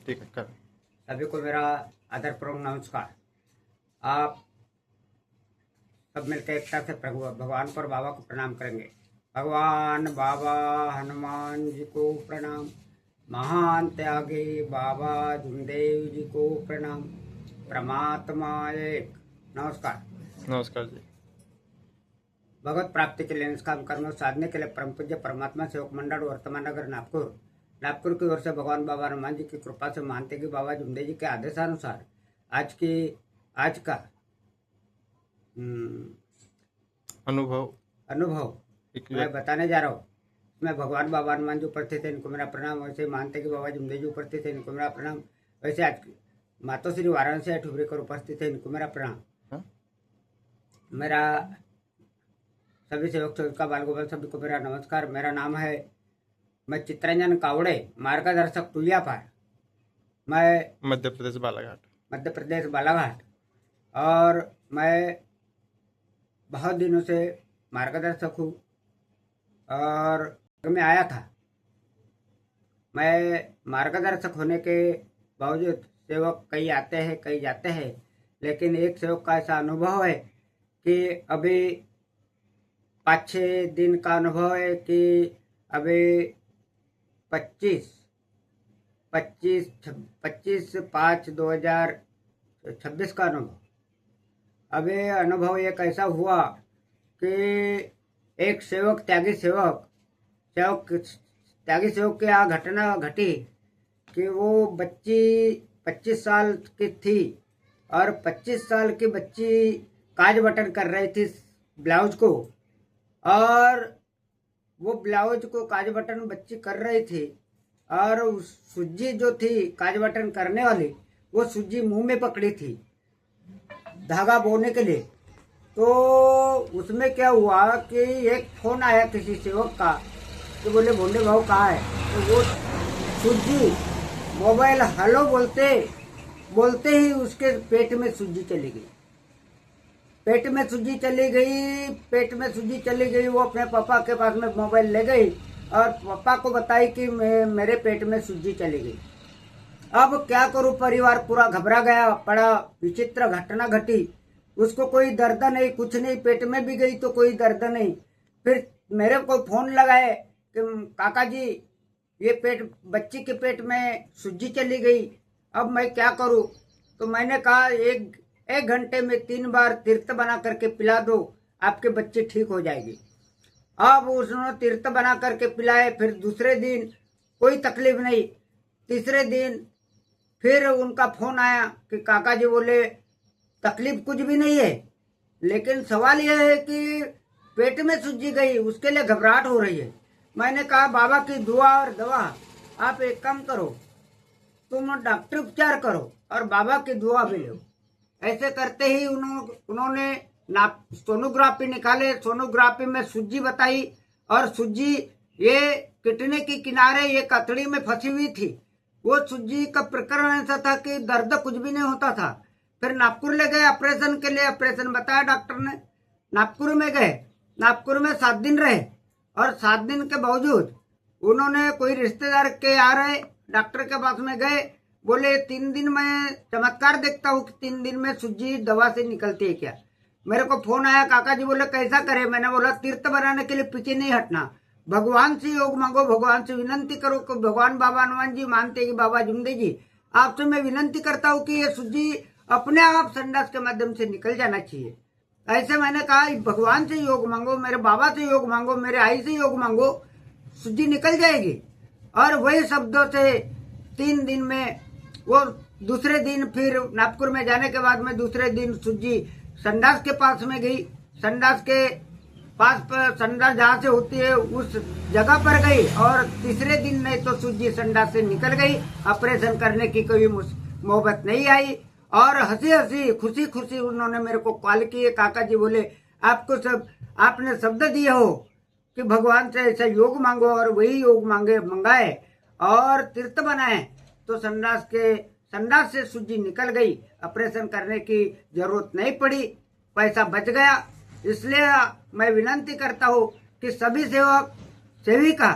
ठीक है कर। सभी को मेरा आदरपूर्वक नमस्कार। आप सब मिलकर एकता से भगवान पर बाबा को प्रणाम करेंगे। भगवान बाबा हनुमान जी को प्रणाम, महान त्यागी बाबा जुमदेव जी को प्रणाम, परमात्मा एक। नमस्कार। नमस्कार जी। भगवत प्राप्ति के लिए निष्काम कर्म साधने के लिए परम पूज्य परमात्मा सेवक मंडल वर्तमान नगर नागपुर की ओर से भगवान बाबा हनुमान जी की कृपा से मानते कि बाबा जुमदेव जी के आदेशानुसार आज का अनुभव मैं बताने जा रहा हूँ। मैं भगवान बाबा हनुमान जी उपस्थित है, इनको मेरा प्रणाम। वैसे मानते कि बाबा जुमदेव जी उपस्थित है, इनको मेरा प्रणाम। वैसे आज मातो श्री वाराणसी ठुबरीकर उपस्थित है, इनको मेरा प्रणाम। मेरा सभी सेवक सेविका बाल गोपाल सभी को मेरा नमस्कार। मेरा नाम है, मैं चित्रंजन कावड़े, मार्गदर्शक तुलियापार। मैं मध्य प्रदेश बालाघाट और मैं बहुत दिनों से मार्गदर्शक हूँ। और मैं आया था, मैं मार्गदर्शक होने के बावजूद सेवक कई आते हैं कई जाते हैं, लेकिन एक सेवक का ऐसा अनुभव है कि अभी 5-6 दिन का अनुभव है कि अभी 25/5/2026 का अनुभव। अभी अनुभव एक ऐसा हुआ कि एक त्यागी सेवक की यहाँ घटना घटी कि वो बच्ची 25 साल की थी और 25 साल की बच्ची काज बटन कर रही थी ब्लाउज को, और वो ब्लाउज को काज बटन बच्ची कर रही थी और सुज्जी जो थी काज बटन करने वाली, वो सुज्जी मुंह में पकड़ी थी धागा बोने के लिए। तो उसमें क्या हुआ कि एक फोन आया किसी सेवक का तो बोले भोंडे भाव कहाँ है, तो वो सुज्जी मोबाइल हेलो बोलते ही उसके पेट में सुज्जी चली गई। पेट में सुज्जी चली गई। वो अपने पापा के पास में मोबाइल ले गई और पापा को बताई कि मेरे पेट में सुज्जी चली गई। अब क्या करूं, परिवार पूरा घबरा गया। बड़ा विचित्र घटना घटी। उसको कोई दर्द नहीं, कुछ नहीं, पेट में भी गई तो कोई दर्द नहीं। फिर मेरे को फोन लगाए कि काका जी ये बच्ची के पेट में सुज्जी चली गई, अब मैं क्या करूं। तो मैंने कहा एक घंटे में 3 बार तीर्थ बना करके पिला दो, आपके बच्चे ठीक हो जाएगी। अब उसने तीर्थ बना करके पिलाए। फिर दूसरे दिन कोई तकलीफ नहीं। तीसरे दिन फिर उनका फोन आया कि काका जी बोले तकलीफ कुछ भी नहीं है, लेकिन सवाल यह है कि पेट में सुज्जी गई, उसके लिए घबराहट हो रही है। मैंने कहा बाबा की दुआ और दवा, आप एक काम करो, तुम डॉक्टर उपचार करो और बाबा की दुआ भी लो। ऐसे करते ही उन्होंने सोनोग्राफी निकाले। सोनोग्राफी में सुज्जी बताई और सुज्जी ये किडनी के किनारे ये कतड़ी में फंसी हुई थी। वो सुज्जी का प्रकरण ऐसा था कि दर्द कुछ भी नहीं होता था। फिर नागपुर ले गए ऑपरेशन के लिए। ऑपरेशन बताया डॉक्टर ने, नागपुर में गए। नागपुर में 7 दिन रहे और 7 दिन के बावजूद उन्होंने कोई रिश्तेदार के आ रहे डॉक्टर के पास में गए, बोले 3 दिन में चमत्कार देखता हूँ कि 3 दिन में सुज्जी दवा से निकलती है क्या। मेरे को फोन आया, काका जी बोले कैसा करे। मैंने बोला तीर्थ बनाने के लिए पीछे नहीं हटना, भगवान से योग मांगो, भगवान से विनंती करो कि भगवान बाबा हनुमान जी मानते कि बाबा जुमदेव जी आपसे मैं विनंती करता हूँ कि ये सुज्जी अपने आप संडास के माध्यम से निकल जाना चाहिए। ऐसे मैंने कहा भगवान से योग मांगो, मेरे बाबा से योग मांगो, मेरे आई से योग मांगो, सुज्जी निकल जाएगी। और वही शब्दों से 3 दिन में वो दूसरे दिन फिर नागपुर में जाने के बाद में दूसरे दिन सुज्जी संडास के पास में गई। संडास के पास पर संडास जहाँ से होती है उस जगह पर गई और तीसरे दिन नहीं तो सुज्जी संडास से निकल गई। ऑपरेशन करने की कोई मोहब्बत नहीं आई और हंसी खुशी उन्होंने मेरे को कॉल किए। काका जी बोले आपने शब्द दिए हो कि भगवान से ऐसा योग मांगो और वही योग मंगाए और तीर्थ बनाए तो संडास से सुज्जी निकल गई। ऑपरेशन करने की जरूरत नहीं पड़ी, पैसा बच गया। इसलिए मैं विनंती करता हूँ कि सभी सेविका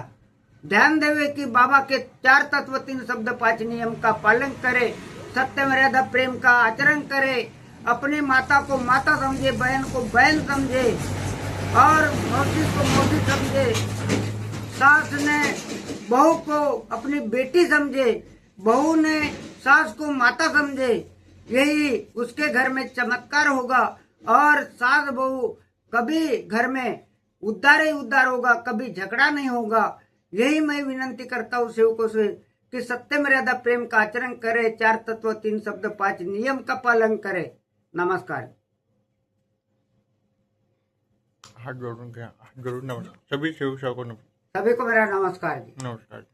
ध्यान देवे कि बाबा के 4 तत्व 3 शब्द 5 नियम का पालन करे, सत्य मर्यादा प्रेम का आचरण करे, अपनी माता को माता समझे, बहन को बहन समझे और मौसी को मौसी समझे, सास ने बहू को अपनी बेटी समझे, बहू ने सास को माता समझे। यही उसके घर में चमत्कार होगा और सास बहू कभी घर में उद्धार ही उद्धार होगा, कभी झगड़ा नहीं होगा। यही मैं विनंती करता हूँ सेवकों से कि सत्य मर्यादा प्रेम का आचरण करे, 4 तत्व 3 शब्द 5 नियम का पालन करे। नमस्कार। हाथ जोड़ूं क्या? हाथ जोड़ूं। नमस्कार सभी सेवकों को। सभी को मेरा नमस्कार जी। नमस्कार।